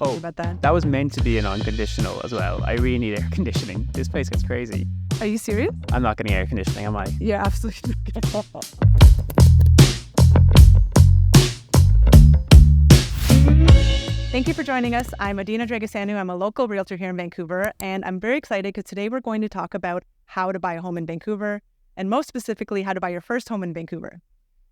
Oh, about that? that was meant to be an unconditional as well. I really need air conditioning. This place gets crazy. Are you serious? I'm not getting air conditioning, am I? Yeah, absolutely. Thank you for joining us. I'm Adina Dragasanu. I'm a local realtor here in Vancouver, and I'm very excited because today we're going to talk about how to buy a home in Vancouver, and most specifically, how to buy your first home in Vancouver.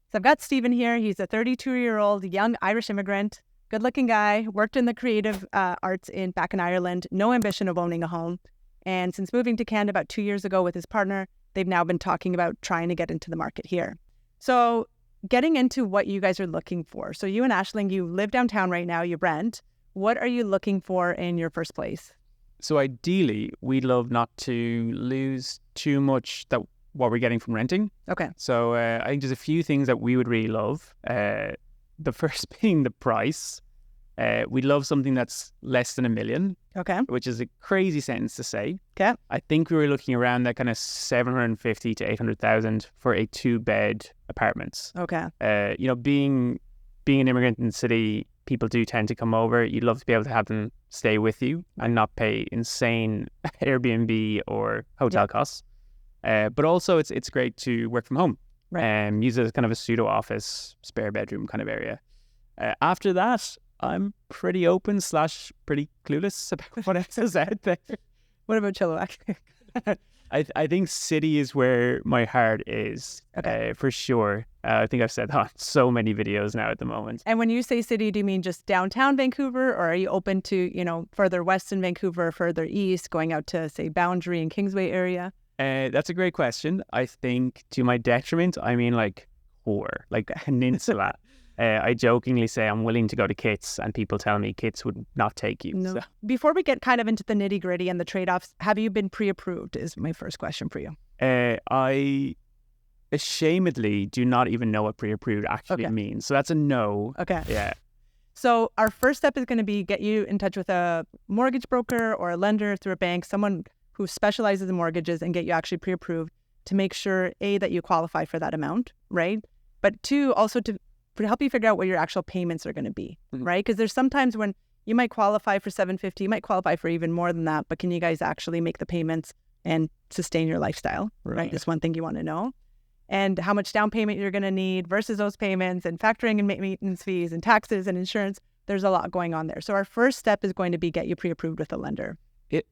So I've got Stephen here. He's a 32-year-old young Irish immigrant, good-looking guy, worked in the creative arts back in Ireland, no ambition of owning a home. And since moving to Canada about 2 years ago with his partner, they've now been talking about trying to get into the market here. So getting into what you guys are looking for. So you and Aisling, you live downtown right now, you rent. What are you looking for in your first place? So ideally, we'd love not to lose too much that what we're getting from renting. Okay. So I think there's a few things that we would really love. The first being the price. We'd love something that's less than $1 million. Okay. Which is a crazy sentence to say. Okay. I think we were looking around that kind of 750 to 800,000 for a 2-bed apartment. Okay. Being an immigrant in the city, people do tend to come over. You'd love to be able to have them stay with you and not pay insane Airbnb or hotel costs. But also, it's great to work from home. Right. Use it as kind of a pseudo office, spare bedroom kind of area. After that, I'm pretty open / pretty clueless about what else is out there. What about Chilliwack? I think city is where my heart is, for sure. I think I've said that on so many videos now at the moment. And when you say city, do you mean just downtown Vancouver, or are you open to, further west in Vancouver, further east, going out to, say, Boundary and Kingsway area? That's a great question. I think to my detriment, I mean like core, like peninsula. I jokingly say I'm willing to go to Kits, and people tell me Kits would not take you. No. So. Before we get kind of into the nitty gritty and the trade-offs, have you been pre-approved is my first question for you. I ashamedly do not even know what pre-approved actually means. So that's a no. Okay. Yeah. So our first step is going to be get you in touch with a mortgage broker or a lender through a bank, someone who specializes in mortgages, and get you actually pre-approved to make sure, A, that you qualify for that amount, right? But 2, also to help you figure out what your actual payments are going to be, right? Because there's sometimes when you might qualify for $750, you might qualify for even more than that, but can you guys actually make the payments and sustain your lifestyle, right? That's one thing you want to know. And how much down payment you're going to need versus those payments, and factoring in maintenance fees and taxes and insurance. There's a lot going on there. So our first step is going to be get you pre-approved with a lender.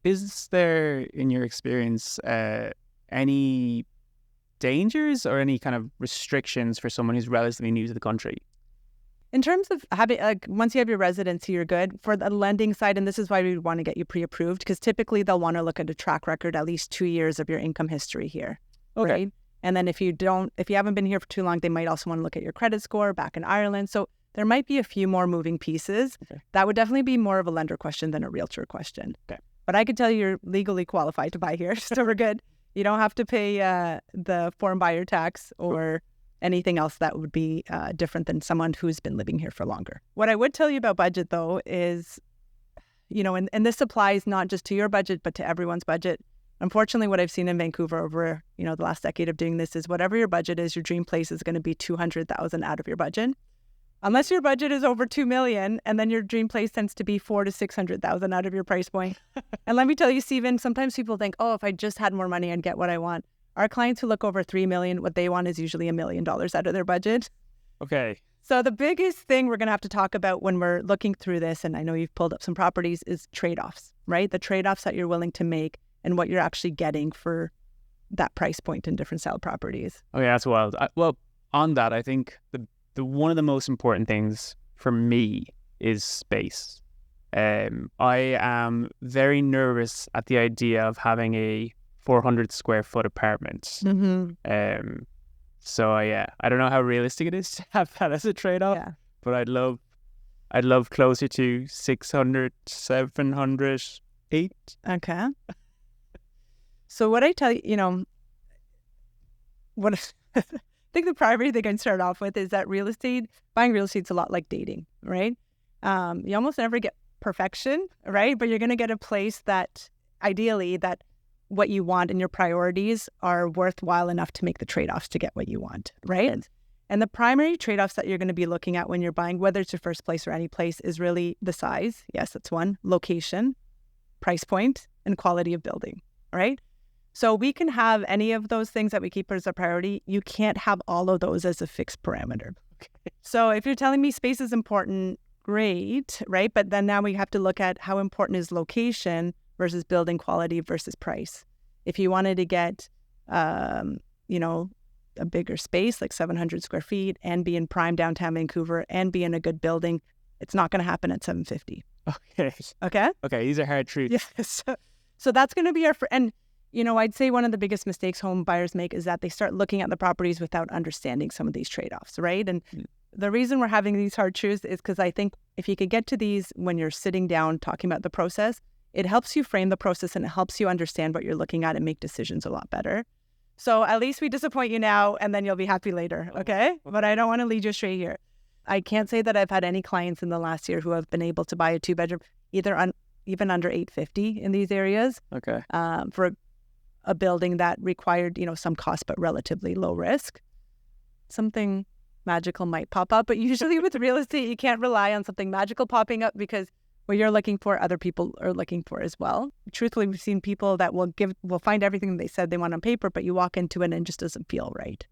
Is there, in your experience, any dangers or any kind of restrictions for someone who's relatively new to the country? In terms of having, once you have your residency, you're good. For the lending side, and this is why we want to get you pre-approved, because typically they'll want to look at a track record, at least 2 years of your income history here. Okay. Right? And then if you haven't been here for too long, they might also want to look at your credit score back in Ireland. So there might be a few more moving pieces. Okay. That would definitely be more of a lender question than a realtor question. Okay. But I could tell you're legally qualified to buy here, so we're good. You don't have to pay the foreign buyer tax or anything else that would be different than someone who's been living here for longer. What I would tell you about budget, though, is, and this applies not just to your budget, but to everyone's budget. Unfortunately, what I've seen in Vancouver over, the last decade of doing this is whatever your budget is, your dream place is going to be $200,000 out of your budget. Unless your budget is over $2 million, and then your dream place tends to be $400,000 to $600,000 out of your price point. And let me tell you, Stephen, sometimes people think, if I just had more money, I'd get what I want. Our clients who look over $3 million, what they want is usually $1 million out of their budget. Okay. So the biggest thing we're going to have to talk about when we're looking through this, and I know you've pulled up some properties, is trade-offs, right? The trade-offs that you're willing to make and what you're actually getting for that price point in different style properties. Okay, that's wild. Well, on that, I think the one of the most important things for me is space. I am very nervous at the idea of having a 400 square foot apartment. Mm-hmm. So I don't know how realistic it is to have that as a trade-off, but I'd love closer to 600, 700, 8. Okay. So what I tell you, I think the primary thing I'd start off with is that buying real estate's a lot like dating, right? You almost never get perfection, right? But you're going to get a place that ideally that what you want and your priorities are worthwhile enough to make the trade-offs to get what you want, right? And the primary trade-offs that you're going to be looking at when you're buying, whether it's your first place or any place, is really the size. Yes, that's one. Location, price point, and quality of building, right? So we can have any of those things that we keep as a priority. You can't have all of those as a fixed parameter. Okay. So if you're telling me space is important, great, right? But then now we have to look at how important is location versus building quality versus price. If you wanted to get, a bigger space, like 700 square feet, and be in prime downtown Vancouver and be in a good building, it's not going to happen at 750. Okay. Okay? Okay, these are hard truths. Yes. So that's going to be and I'd say one of the biggest mistakes home buyers make is that they start looking at the properties without understanding some of these trade-offs, right? And the reason we're having these hard truths is because I think if you could get to these when you're sitting down talking about the process, it helps you frame the process and it helps you understand what you're looking at and make decisions a lot better. So at least we disappoint you now and then you'll be happy later, okay? But I don't want to lead you astray here. I can't say that I've had any clients in the last year who have been able to buy a 2-bedroom, even under $850 in these areas. Okay. For a building that required, some cost but relatively low risk. Something magical might pop up, but usually with real estate, you can't rely on something magical popping up because what you're looking for, other people are looking for as well. Truthfully, we've seen people that will find everything they said they want on paper, but you walk into it and it just doesn't feel right?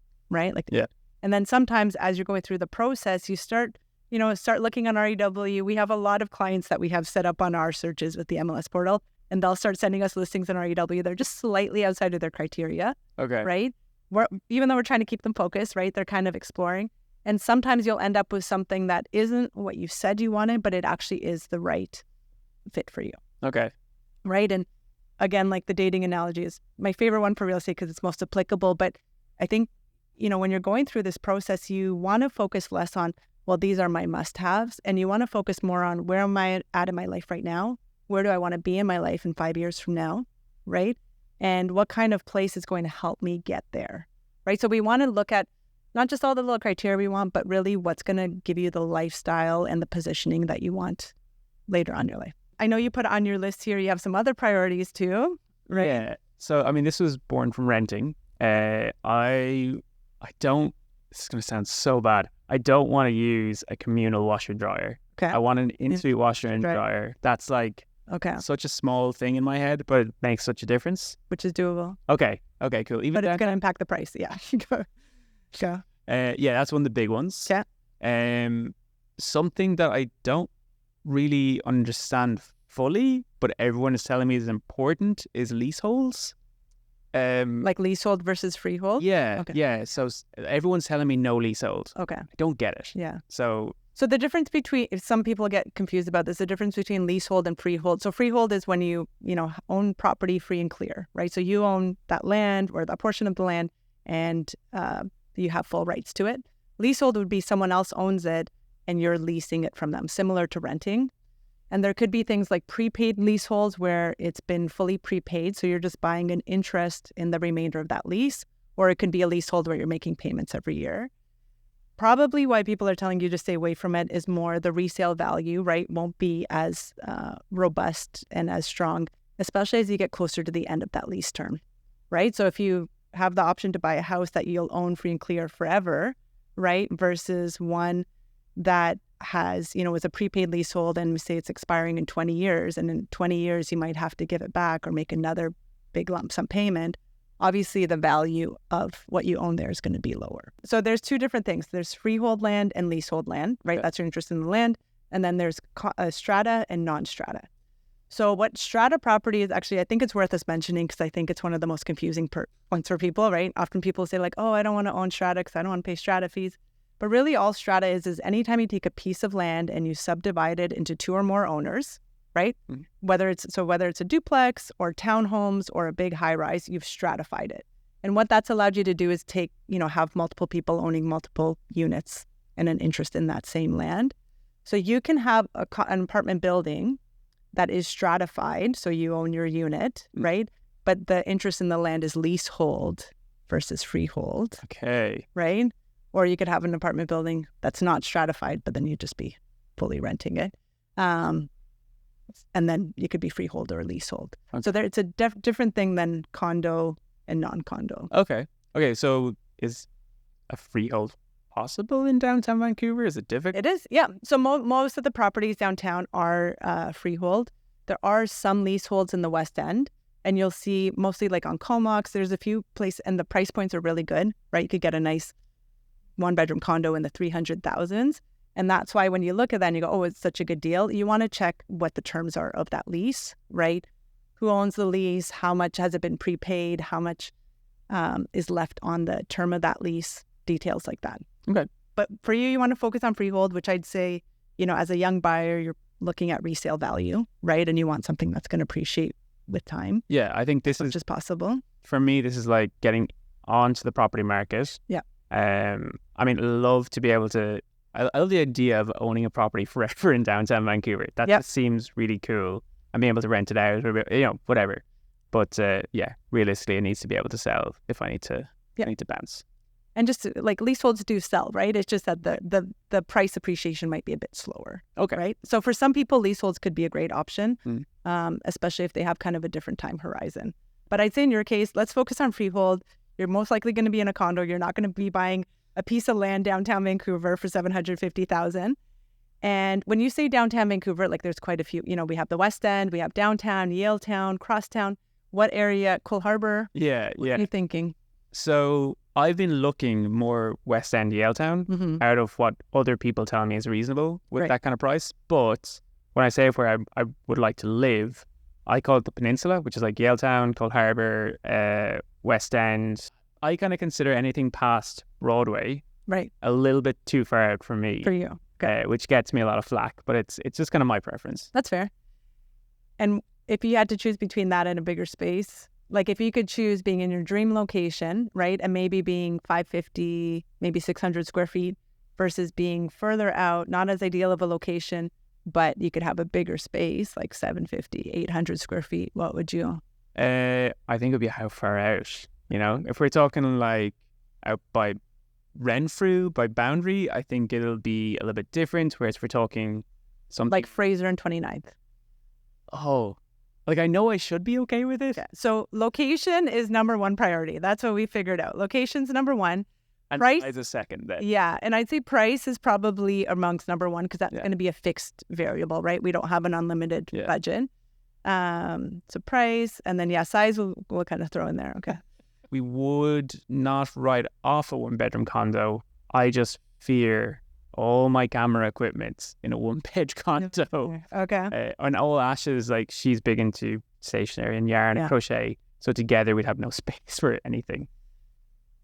Yeah. And then sometimes as you're going through the process, you start looking on REW. We have a lot of clients that we have set up on our searches with the MLS portal, and they'll start sending us listings in REW. They're just slightly outside of their criteria. Okay. Right? Even though we're trying to keep them focused, right? They're kind of exploring. And sometimes you'll end up with something that isn't what you said you wanted, but it actually is the right fit for you. Okay. Right? And again, like the dating analogy is my favorite one for real estate because it's most applicable. But I think, when you're going through this process, you want to focus less on, well, these are my must-haves. And you want to focus more on where am I at in my life right now? Where do I want to be in my life in 5 years from now? Right? And what kind of place is going to help me get there? Right? So we want to look at not just all the little criteria we want, but really what's going to give you the lifestyle and the positioning that you want later on in your life. I know you put on your list here, you have some other priorities too, right? Yeah. So, this was born from renting. I don't, this is going to sound so bad. I don't want to use a communal washer dryer. Okay. I want an in-suite washer and dryer. That's like such a small thing in my head, but it makes such a difference. Which is doable. Okay, cool. But it's going to impact the price. Yeah. Go. That's one of the big ones. Yeah. Something that I don't really understand fully, but everyone is telling me is important is leaseholds. Like leasehold versus freehold? Yeah. Okay. Yeah. So everyone's telling me no leasehold. Okay. I don't get it. Yeah. So the difference between, if some people get confused about this, the difference between leasehold and freehold. So freehold is when you own property free and clear, right? So you own that land or that portion of the land and you have full rights to it. Leasehold would be someone else owns it and you're leasing it from them, similar to renting. And there could be things like prepaid leaseholds where it's been fully prepaid. So you're just buying an interest in the remainder of that lease. Or it could be a leasehold where you're making payments every year. Probably why people are telling you to stay away from it is more the resale value, right? Won't be as robust and as strong, especially as you get closer to the end of that lease term, right? So if you have the option to buy a house that you'll own free and clear forever, right? Versus one that has, is a prepaid leasehold and say it's expiring in 20 years and in 20 years you might have to give it back or make another big lump sum payment. Obviously the value of what you own there is going to be lower. So there's two different things. There's freehold land and leasehold land, right? That's your interest in the land. And then there's strata and non-strata. So what strata property is actually, I think it's worth us mentioning because I think it's one of the most confusing points for people, right? Often people say like, oh, I don't want to own strata because I don't want to pay strata fees. But really all strata is anytime you take a piece of land and you subdivide it into two or more owners, right? Mm-hmm. Whether it's a duplex or townhomes or a big high rise, you've stratified it. And what that's allowed you to do is have multiple people owning multiple units and an interest in that same land. So you can have an apartment building that is stratified, so you own your unit, right? But the interest in the land is leasehold versus freehold. Okay. Right? Or you could have an apartment building that's not stratified, but then you'd just be fully renting it. And then you could be freehold or leasehold. Okay. So it's a different thing than condo and non-condo. Okay. So is a freehold possible in downtown Vancouver? Is it difficult? It is, yeah. So most of the properties downtown are freehold. There are some leaseholds in the West End, and you'll see mostly like on Comox, there's a few places, and the price points are really good, right? You could get a nice one-bedroom condo in the 300,000s. And that's why when you look at that and you go, oh, it's such a good deal, you want to check what the terms are of that lease, right? Who owns the lease? How much has it been prepaid? How much is left on the term of that lease? Details like that. Okay. But for you, you want to focus on freehold, which I'd say, as a young buyer, you're looking at resale value, right? And you want something that's going to appreciate with time. Yeah, I think this is possible. For me, this is like getting onto the property market. Yeah. I mean, love to be able to. I love the idea of owning a property forever in downtown Vancouver. That just seems really cool. And being able to rent it out, or whatever. But realistically, it needs to be able to sell if I need to bounce. And just like leaseholds do sell, right? It's just that the price appreciation might be a bit slower. Okay. Right. So for some people, leaseholds could be a great option, especially if they have kind of a different time horizon. But I'd say in your case, let's focus on freehold. You're most likely going to be in a condo. You're not going to be buying a piece of land downtown Vancouver for $750,000. And when you say downtown Vancouver, like there's quite a few. We have the West End, we have downtown, Yaletown, Crosstown. What area? Coal Harbour? Yeah. What are you thinking? So I've been looking more West End, Yaletown, out of what other people tell me is reasonable with that kind of price. But when I say where I would like to live, I call it the Peninsula, which is like Yaletown, Coal Harbour, West End. I kind of consider anything past Broadway a little bit too far out for me. For you. Okay. Which gets me a lot of flack, but it's just kind of my preference. That's fair. And if you had to choose between that and a bigger space, like if you could choose being in your dream location, right, and maybe being 550, maybe 600 square feet versus being further out, not as ideal of a location, but you could have a bigger space, like 750, 800 square feet, what would you? I think it would be how far out, If we're talking like out by Renfrew, by Boundary, I think it'll be a little bit different, whereas if we're talking something... Like Fraser and 29th. Oh, like I know I should be okay with it. Yeah. So location is number one priority. That's what we figured out. Location's number one. And price is a second then. Yeah. And I'd say price is probably amongst number one because that's going to be a fixed variable, right? We don't have an unlimited budget. So price and then, size we'll kind of throw in there. Okay. We would not write off a one-bedroom condo. I just fear all my camera equipment in a one-bed condo. Okay. And all Ashes, like she's big into stationery and yarn and crochet. So together we'd have no space for anything.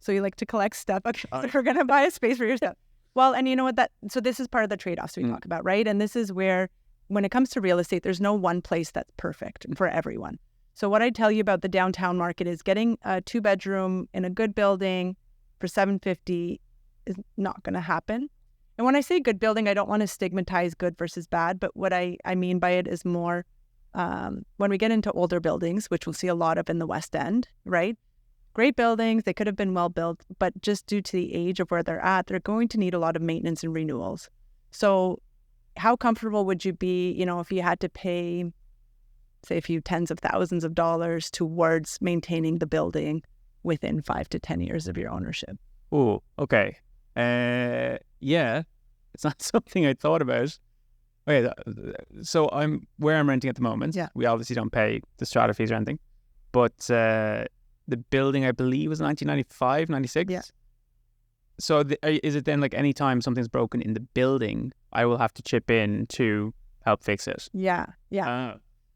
So you like to collect stuff. Okay, so we're going to buy a space for your stuff. Well, and you know what? So this is part of the trade-offs we talk about, right? And this is where, when it comes to real estate, there's no one place that's perfect for everyone. So what I tell you about the downtown market is getting a 2-bedroom in a good building for $750 is not going to happen. And when I say good building, I don't want to stigmatize good versus bad, but what I mean by it is more when we get into older buildings, which we'll see a lot of in the West End, right? Great buildings, they could have been well built, but just due to the age of where they're at, they're going to need a lot of maintenance and renewals. So how comfortable would you be, if you had to pay, say, a few tens of thousands of dollars towards maintaining the building within 5 to 10 years of your ownership? Oh, okay. Yeah, it's not something I thought about. Okay, so I'm renting at the moment. Yeah. We obviously don't pay the strata fees or anything, but the building, I believe, was 1995, 96. Yeah. So is it then like any time something's broken in the building, I will have to chip in to help fix it? Yeah.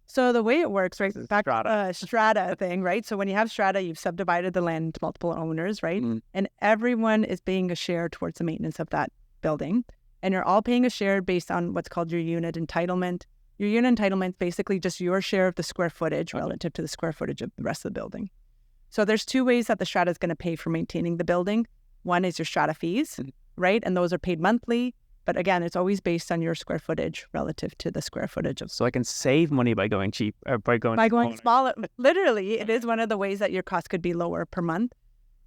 So the way it works, right, back strata thing, right? So when you have strata, you've subdivided the land into multiple owners, right? And everyone is paying a share towards the maintenance of that building. And you're all paying a share based on what's called your unit entitlement. Your unit entitlement is basically just your share of the square footage relative to the square footage of the rest of the building. So there's two ways that the strata is going to pay for maintaining the building. One is your strata fees, right? And those are paid monthly. But again, it's always based on your square footage relative to the square footage of. So I can save money by going cheap, or by going smaller. Literally, it is one of the ways that your cost could be lower per month.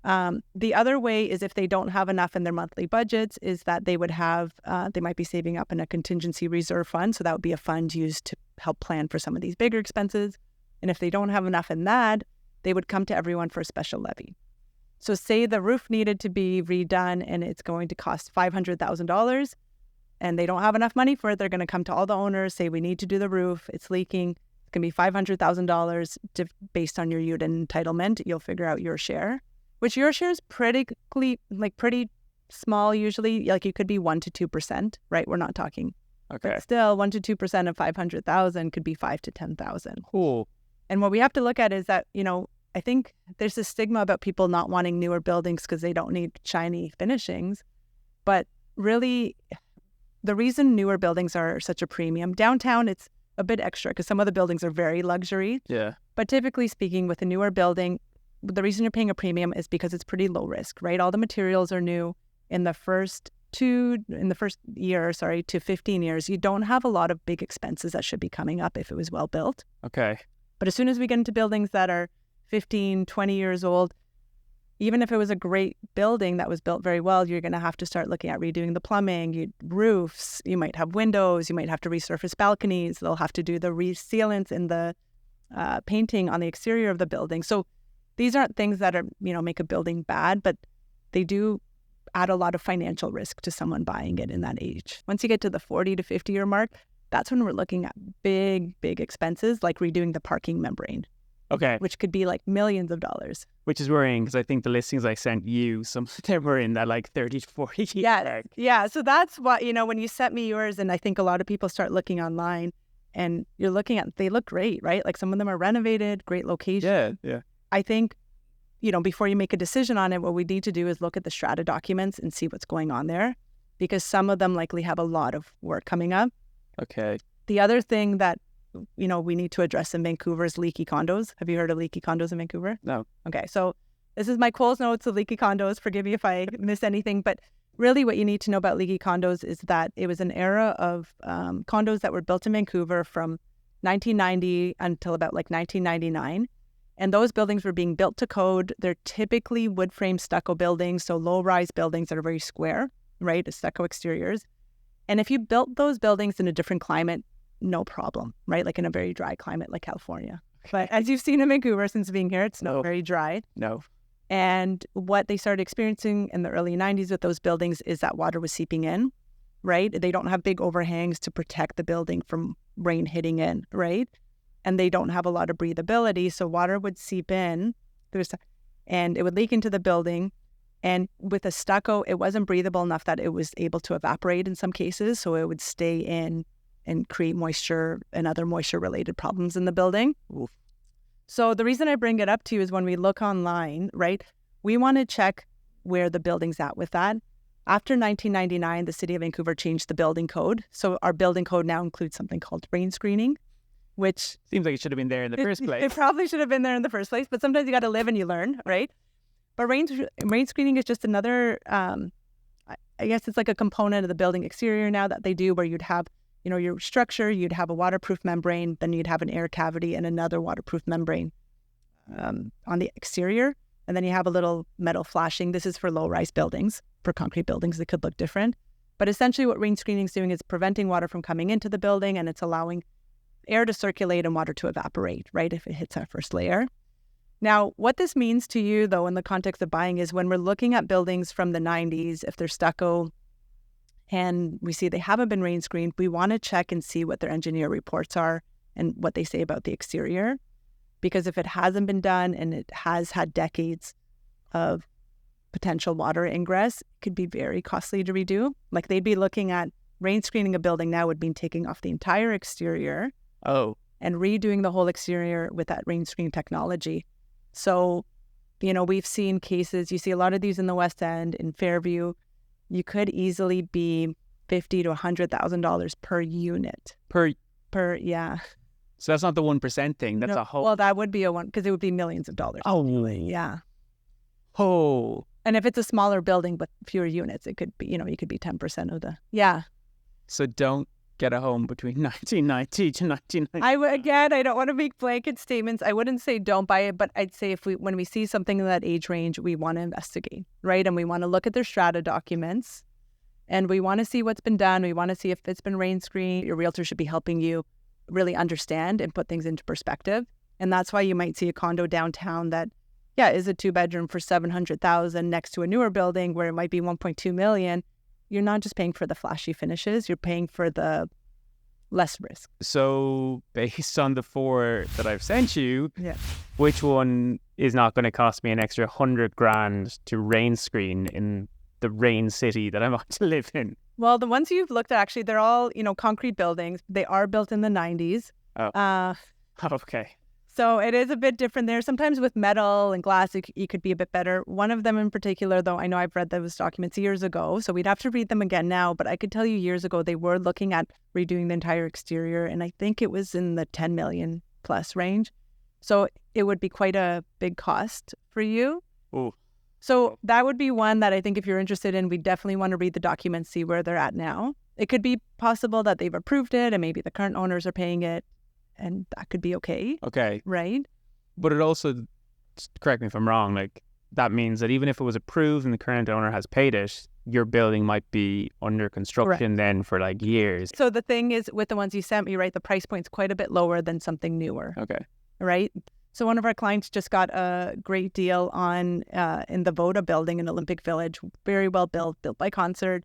The other way is if they don't have enough in their monthly budgets, is that they would have, they might be saving up in a contingency reserve fund. So that would be a fund used to help plan for some of these bigger expenses. And if they don't have enough in that, they would come to everyone for a special levy. So say the roof needed to be redone and it's going to cost $500,000 and they don't have enough money for it. They're going to come to all the owners, say, we need to do the roof. It's leaking. It's going to be $500,000 based on your unit entitlement. You'll figure out your share, which your share is pretty small usually. Like it could be 1% to 2%, right? We're not talking. Okay. But still, 1% to 2% of 500,000 could be 5,000 to 10,000. Cool. And what we have to look at is that, I think there's a stigma about people not wanting newer buildings because they don't need shiny finishings. But really, the reason newer buildings are such a premium, downtown, it's a bit extra because some of the buildings are very luxury. Yeah. But typically speaking, with a newer building, the reason you're paying a premium is because it's pretty low risk, right? All the materials are new. In the first year to 15 years, you don't have a lot of big expenses that should be coming up if it was well built. Okay. But as soon as we get into buildings that are 15, 20 years old, even if it was a great building that was built very well, you're going to have to start looking at redoing the plumbing, roofs, you might have windows, you might have to resurface balconies, they'll have to do the resealants and the painting on the exterior of the building. So these aren't things that are, make a building bad, but they do add a lot of financial risk to someone buying it in that age. Once you get to the 40 to 50 year mark, that's when we're looking at big expenses like redoing the parking membrane. Okay. Which could be like millions of dollars. Which is worrying because I think the listings I sent you, some of them were in that like 30 to 40. Yeah. So that's what, when you sent me yours, and I think a lot of people start looking online and you're looking at, they look great, right? Like some of them are renovated, great location. Yeah. I think, before you make a decision on it, what we need to do is look at the strata documents and see what's going on there, because some of them likely have a lot of work coming up. Okay. The other thing that, we need to address in Vancouver is leaky condos. Have you heard of leaky condos in Vancouver? No. Okay. So this is my Coles notes of leaky condos. Forgive me if I miss anything, but really what you need to know about leaky condos is that it was an era of condos that were built in Vancouver from 1990 until about like 1999. And those buildings were being built to code. They're typically wood frame stucco buildings, so low-rise buildings that are very square, right? Stucco exteriors. And if you built those buildings in a different climate, no problem, right? Like in a very dry climate like California. But as you've seen in Vancouver since being here, it's not very dry. No. And what they started experiencing in the early 90s with those buildings is that water was seeping in, right? They don't have big overhangs to protect the building from rain hitting in, right? And they don't have a lot of breathability, so water would seep in and it would leak into the building. And with a stucco, it wasn't breathable enough that it was able to evaporate in some cases, so it would stay in and create moisture and other moisture-related problems in the building. Oof. So the reason I bring it up to you is when we look online, right, we want to check where the building's at with that. After 1999, the City of Vancouver changed the building code. So our building code now includes something called rain screening, which... Seems like it should have been there in the first place. It probably should have been there in the first place, but sometimes you got to live and you learn, right? But rain screening is just another, I guess it's like a component of the building exterior now that they do, where you'd have, your structure, you'd have a waterproof membrane, then you'd have an air cavity and another waterproof membrane on the exterior. And then you have a little metal flashing. This is for low-rise buildings. For concrete buildings, it could look different. But essentially what rain screening is doing is preventing water from coming into the building, and it's allowing air to circulate and water to evaporate, right, if it hits that first layer. Now, what this means to you, though, in the context of buying is when we're looking at buildings from the 90s, if they're stucco and we see they haven't been rain screened, we want to check and see what their engineer reports are and what they say about the exterior. Because if it hasn't been done and it has had decades of potential water ingress, it could be very costly to redo. Like they'd be looking at rain screening a building now would mean taking off the entire exterior and redoing the whole exterior with that rain screen technology. So, we've seen cases, you see a lot of these in the West End, in Fairview, you could easily be $50,000 to $100,000 per unit. Yeah. So that's not the 1% thing. That's a whole... Well, that would be a one, because it would be millions of dollars. Oh, really? Yeah. Oh. And if it's a smaller building with fewer units, it could be, you could be 10% of the... Yeah. So don't get a home between 1990 to 1990. I don't want to make blanket statements. I wouldn't say don't buy it, but I'd say when we see something in that age range, we want to investigate, right? And we want to look at their strata documents, and we want to see what's been done. We want to see if it's been rain screened. Your realtor should be helping you really understand and put things into perspective. And that's why you might see a condo downtown that, is a 2-bedroom for $700,000 next to a newer building where it might be $1.2 million. You're not just paying for the flashy finishes, you're paying for the less risk. So based on the 4 that I've sent you, which one is not going to cost me an extra $100,000 to rain screen in the rain city that I'm about to live in? Well, the ones you've looked at, actually, they're all, concrete buildings. They are built in the 90s. Oh. Okay. So it is a bit different there. Sometimes with metal and glass, it could be a bit better. One of them in particular, though, I know I've read those documents years ago, so we'd have to read them again now. But I could tell you years ago, they were looking at redoing the entire exterior, and I think it was in the 10 million plus range. So it would be quite a big cost for you. Ooh. So that would be one that I think if you're interested in, we definitely want to read the documents, see where they're at now. It could be possible that they've approved it and maybe the current owners are paying it, and that could be okay. Okay. Right? But it also, correct me if I'm wrong, like that means that even if it was approved and the current owner has paid it, your building might be under construction then for like years. So the thing is, with the ones you sent me, right, the price point's quite a bit lower than something newer. Okay. Right? So one of our clients just got a great deal on in the Voda building in Olympic Village. Very well built by Concert.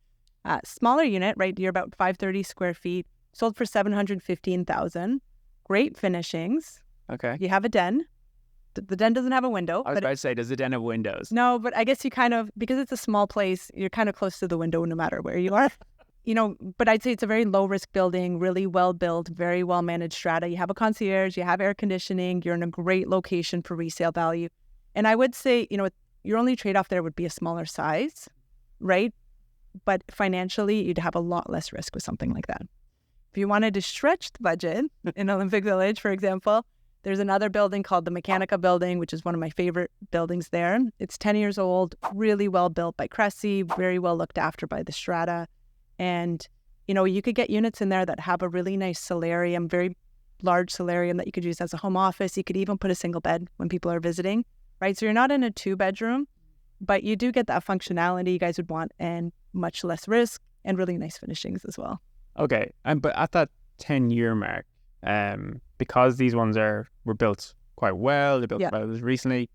Smaller unit, right? You're about 530 square feet. Sold for $715,000. Great finishings. Okay. You have a den. The den doesn't have a window. I was about to say, does the den have windows? No, but I guess you kind of, because it's a small place, you're kind of close to the window no matter where you are. But I'd say it's a very low-risk building, really well-built, very well-managed strata. You have a concierge, you have air conditioning, you're in a great location for resale value. And I would say, your only trade-off there would be a smaller size, right? But financially, you'd have a lot less risk with something like that. If you wanted to stretch the budget in Olympic Village, for example, there's another building called the Mechanica Building, which is one of my favorite buildings there. It's 10 years old, really well built by Cressy, very well looked after by the strata. And, you could get units in there that have a really nice solarium, very large solarium that you could use as a home office. You could even put a single bed when people are visiting, right? So you're not in a 2-bedroom, but you do get that functionality you guys would want and much less risk and really nice finishings as well. Okay. But at that 10-year mark, because these ones were built quite well, they built quite recently,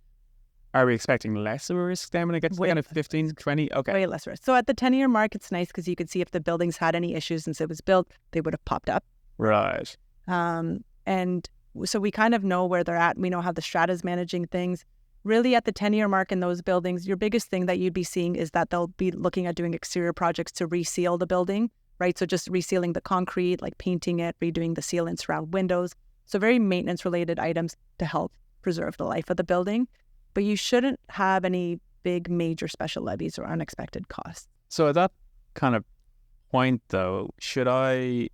are we expecting less of a risk then when it gets to kind of 15, 20? Okay. Way less risk. So at the 10-year mark, it's nice because you could see if the buildings had any issues since it was built, they would have popped up. Right. And so we kind of know where they're at. We know how the strata is managing things. Really at the 10-year mark in those buildings, your biggest thing that you'd be seeing is that they'll be looking at doing exterior projects to reseal the building, right? So just resealing the concrete, like painting it, redoing the sealants around windows. So very maintenance-related items to help preserve the life of the building. But you shouldn't have any big major special levies or unexpected costs. So at that kind of point, though, this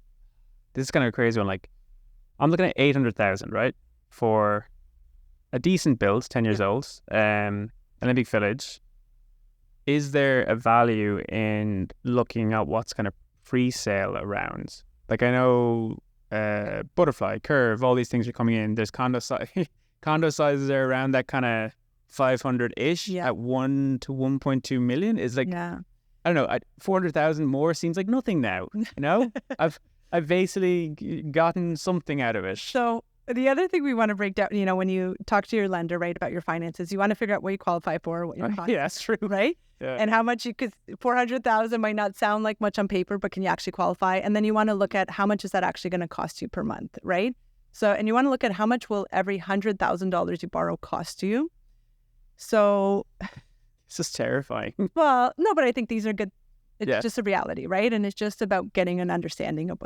is kind of a crazy one. Like, I'm looking at 800,000, right, for a decent build, 10 years old, Olympic Village. Is there a value in looking at what's kind of pre-sale around? Like, I know Butterfly, Curve, all these things are coming in. There's condo sizes are around that kind of 500-ish at 1 to 1.2 million. Is like, I don't know, 400,000 more seems like nothing now. I've basically gotten something out of it. So the other thing we want to break down, when you talk to your lender, right, about your finances, you want to figure out what you qualify for, what your cost, that's true, right? Yeah. And how much because 400,000 might not sound like much on paper, but can you actually qualify? And then you want to look at how much is that actually going to cost you per month, right? So, and you want to look at how much will every $100,000 you borrow cost you. So this is terrifying. Well, no, but I think these are good. It's just a reality, right? And it's just about getting an understanding of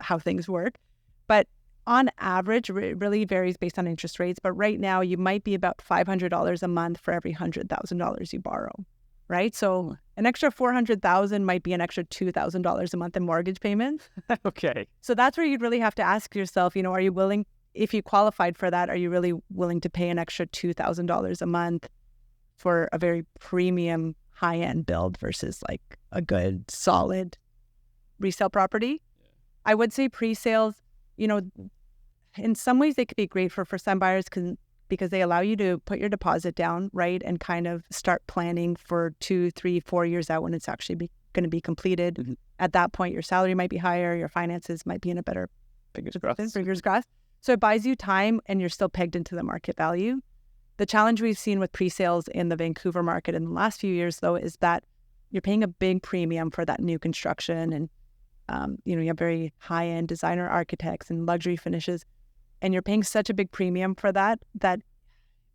how things work. But on average, it really varies based on interest rates. But right now, you might be about $500 a month for every $100,000 you borrow, right? So an extra $400,000 might be an extra $2,000 a month in mortgage payments. Okay. So that's where you'd really have to ask yourself, are you willing, if you qualified for that, are you really willing to pay an extra $2,000 a month for a very premium high-end build versus like a good, solid resale property? Yeah. I would say pre-sales, in some ways they could be great for first-time buyers because they allow you to put your deposit down, right, and kind of start planning for 2, 3, 4 years out when it's actually going to be completed. Mm-hmm. At that point, your salary might be higher, your finances might be in a better fingers crossed. So it buys you time and you're still pegged into the market value. The challenge we've seen with pre-sales in the Vancouver market in the last few years, though, is that you're paying a big premium for that new construction, and you have very high-end designer architects and luxury finishes, and you're paying such a big premium for that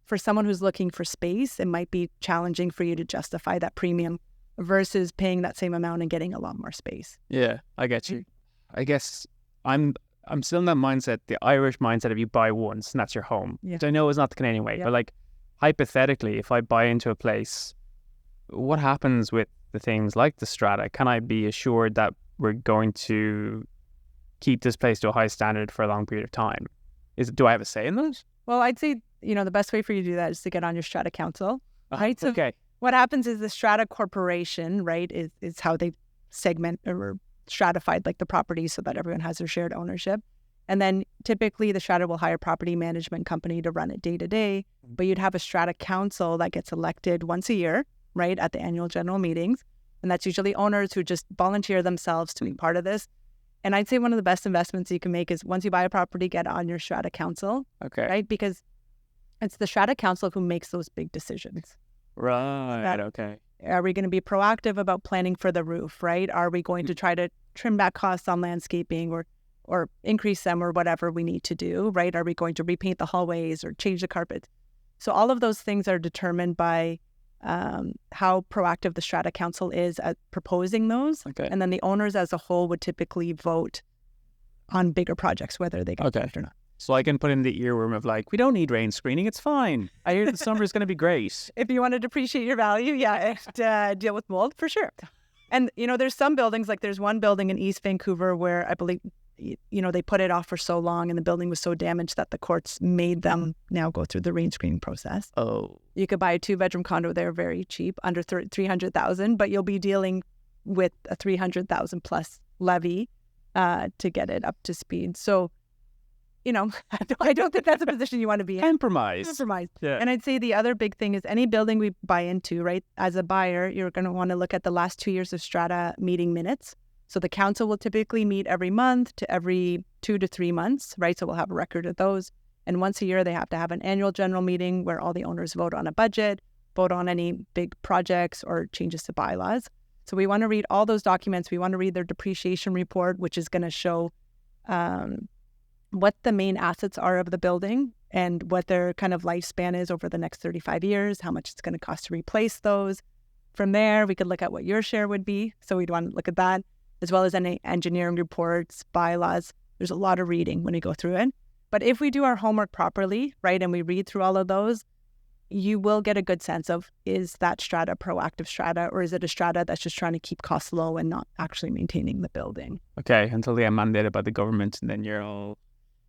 for someone who's looking for space, it might be challenging for you to justify that premium versus paying that same amount and getting a lot more space. Yeah, I get you. I guess I'm still in that mindset, the Irish mindset of you buy once and that's your home. Yeah. Which I know is not the Canadian way, but like hypothetically, if I buy into a place, what happens with the things like the strata? Can I be assured that we're going to keep this place to a high standard for a long period of time? Do I have a say in that? Well, I'd say, the best way for you to do that is to get on your strata council, right? So okay. What happens is the strata corporation, right, is how they segment or stratified like the properties so that everyone has their shared ownership. And then typically the strata will hire a property management company to run it day to day, but you'd have a strata council that gets elected once a year, right, at the annual general meetings. And that's usually owners who just volunteer themselves to be part of this. And I'd say one of the best investments you can make is once you buy a property, get on your strata council. Okay. Right? Because it's the strata council who makes those big decisions. Right. Okay. Are we going to be proactive about planning for the roof, right? Are we going to try to trim back costs on landscaping or increase them or whatever we need to do, right? Are we going to repaint the hallways or change the carpet? So all of those things are determined by how proactive the strata council is at proposing those. Okay. And then the owners as a whole would typically vote on bigger projects, whether they get approved or not. So I can put in the earworm of like, we don't need rain screening. It's fine. I hear the summer is going to be great. If you want to depreciate your value, and deal with mold for sure. And, there's some buildings, like there's one building in East Vancouver where I believe, they put it off for so long and the building was so damaged that the courts made them now go through the rain screening process. Oh. You could buy a 2-bedroom condo there very cheap, under $300,000, but you'll be dealing with a $300,000 plus levy to get it up to speed. So, I don't think that's a position you want to be in. Compromise. Yeah. And I'd say the other big thing is any building we buy into, right, as a buyer, you're going to want to look at the last 2 years of strata meeting minutes. So the council will typically meet every month to every 2 to 3 months, right? So we'll have a record of those. And once a year, they have to have an annual general meeting where all the owners vote on a budget, vote on any big projects or changes to bylaws. So we want to read all those documents. We want to read their depreciation report, which is going to show what the main assets are of the building and what their kind of lifespan is over the next 35 years, how much it's going to cost to replace those. From there, we could look at what your share would be. So we'd want to look at that, as well as any engineering reports, bylaws. There's a lot of reading when we go through it. But if we do our homework properly, right, and we read through all of those, you will get a good sense of, is that strata proactive strata, or is it a strata that's just trying to keep costs low and not actually maintaining the building? Okay, until they are mandated by the government and then you're all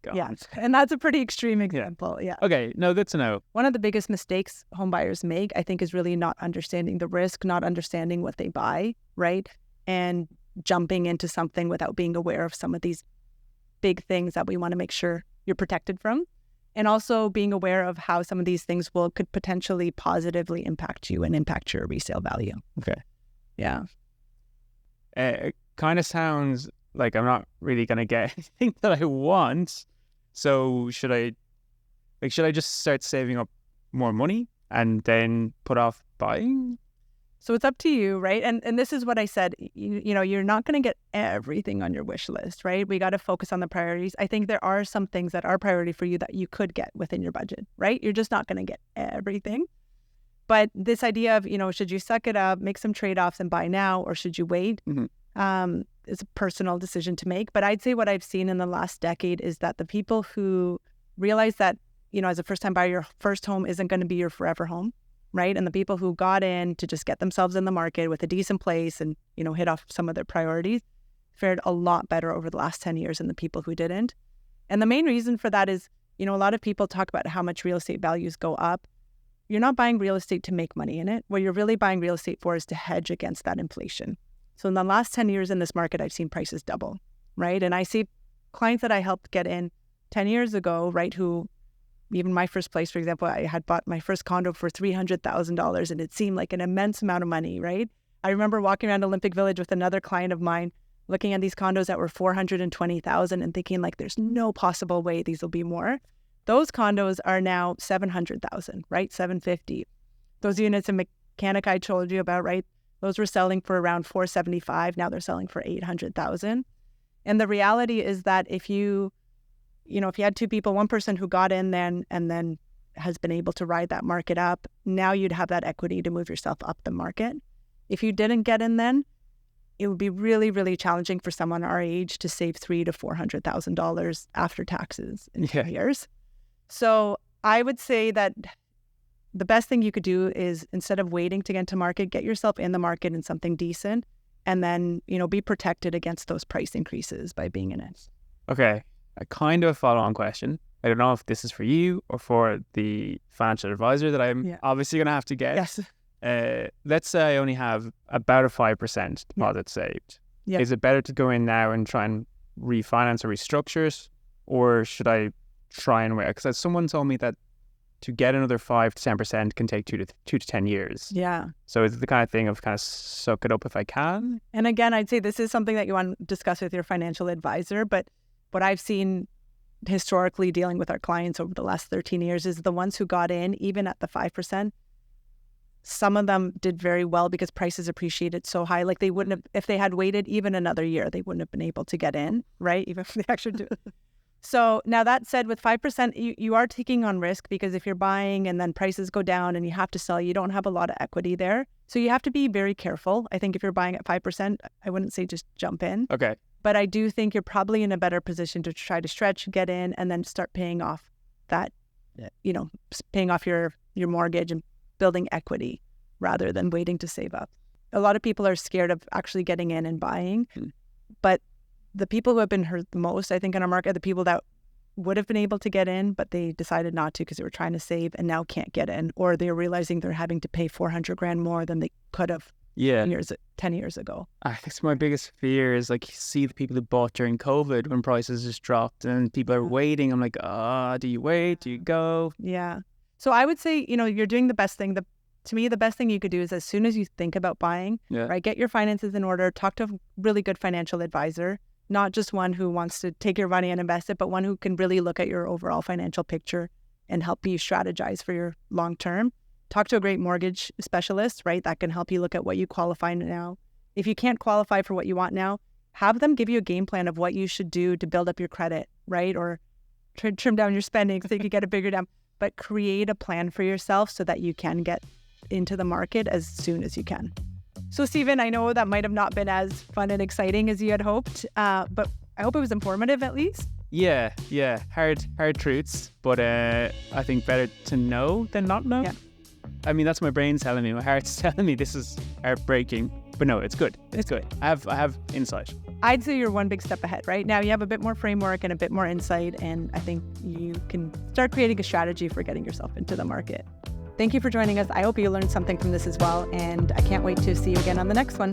gone. Yeah, and that's a pretty extreme example. Yeah. Okay, no, good to know. One of the biggest mistakes home buyers make, I think, is really not understanding the risk, not understanding what they buy, right? And jumping into something without being aware of some of these big things that we want to make sure you're protected from. And also being aware of how some of these things could potentially positively impact you and impact your resale value. Okay. Yeah. It kind of sounds like I'm not really going to get anything that I want. So should I just start saving up more money and then put off buying? So it's up to you, right? And this is what I said, you're not going to get everything on your wish list, right? We got to focus on the priorities. I think there are some things that are priority for you that you could get within your budget, right? You're just not going to get everything. But this idea of, should you suck it up, make some trade-offs and buy now, or should you wait? Mm-hmm. It's a personal decision to make. But I'd say what I've seen in the last decade is that the people who realize that, as a first-time buyer, your first home isn't going to be your forever home, right? And the people who got in to just get themselves in the market with a decent place and, hit off some of their priorities fared a lot better over the last 10 years than the people who didn't. And the main reason for that is, a lot of people talk about how much real estate values go up. You're not buying real estate to make money in it. What you're really buying real estate for is to hedge against that inflation. So in the last 10 years in this market, I've seen prices double, right? And I see clients that I helped get in 10 years ago, right, who, even my first place, for example, I had bought my first condo for $300,000 and it seemed like an immense amount of money, right? I remember walking around Olympic Village with another client of mine, looking at these condos that were $420,000 and thinking like, there's no possible way these will be more. Those condos are now $700,000, right? $750,000. Those units in Mechanic I told you about, right? Those were selling for around $475,000. Now they're selling for $800,000. And the reality is that if you had two people, one person who got in then and then has been able to ride that market up, now you'd have that equity to move yourself up the market. If you didn't get in then, it would be really, really challenging for someone our age to save $300,000 to $400,000 after taxes in 2 years. So I would say that the best thing you could do is, instead of waiting to get into market, get yourself in the market in something decent, and then, be protected against those price increases by being in it. Okay, a kind of follow-on question. I don't know if this is for you or for the financial advisor that I'm obviously going to have to get. Yes. Let's say I only have about a 5% deposit saved. Yeah. Is it better to go in now and try and refinance or restructure it, or should I try and wait? Because someone told me that to get another 5 to 10% can take 2 to 10 years. Yeah. So is it the kind of thing of kind of suck it up if I can? And again, I'd say this is something that you want to discuss with your financial advisor. But what I've seen historically dealing with our clients over the last 13 years is the ones who got in, even at the 5%, some of them did very well because prices appreciated so high. Like they wouldn't have, if they had waited even another year, they wouldn't have been able to get in, right? Even if they actually do. So now that said, with 5%, you are taking on risk, because if you're buying and then prices go down and you have to sell, you don't have a lot of equity there. So you have to be very careful. I think if you're buying at 5%, I wouldn't say just jump in. Okay. But I do think you're probably in a better position to try to stretch, get in, and then start paying off that, paying off your mortgage and building equity rather than waiting to save up. A lot of people are scared of actually getting in and buying, but the people who have been hurt the most, I think, in our market are the people that would have been able to get in, but they decided not to because they were trying to save and now can't get in, or they're realizing they're having to pay $400,000 more than they could have 10 years ago. I think my biggest fear is, like, you see the people who bought during COVID when prices just dropped and people are waiting. I'm like, do you wait? Do you go? Yeah. So I would say, you're doing the best thing. To me, the best thing you could do is, as soon as you think about buying, right, get your finances in order, talk to a really good financial advisor, not just one who wants to take your money and invest it, but one who can really look at your overall financial picture and help you strategize for your long term. Talk to a great mortgage specialist, right? That can help you look at what you qualify now. If you can't qualify for what you want now, have them give you a game plan of what you should do to build up your credit, right? Or trim down your spending so you can get a bigger down. But create a plan for yourself so that you can get into the market as soon as you can. So, Stephen, I know that might have not been as fun and exciting as you had hoped, but I hope it was informative at least. Yeah. Hard truths, but I think better to know than not know. Yeah. I mean, that's my brain's telling me. My heart's telling me this is heartbreaking. But no, it's good. It's good. I have insight. I'd say you're one big step ahead, right? Now you have a bit more framework and a bit more insight, and I think you can start creating a strategy for getting yourself into the market. Thank you for joining us. I hope you learned something from this as well, and I can't wait to see you again on the next one.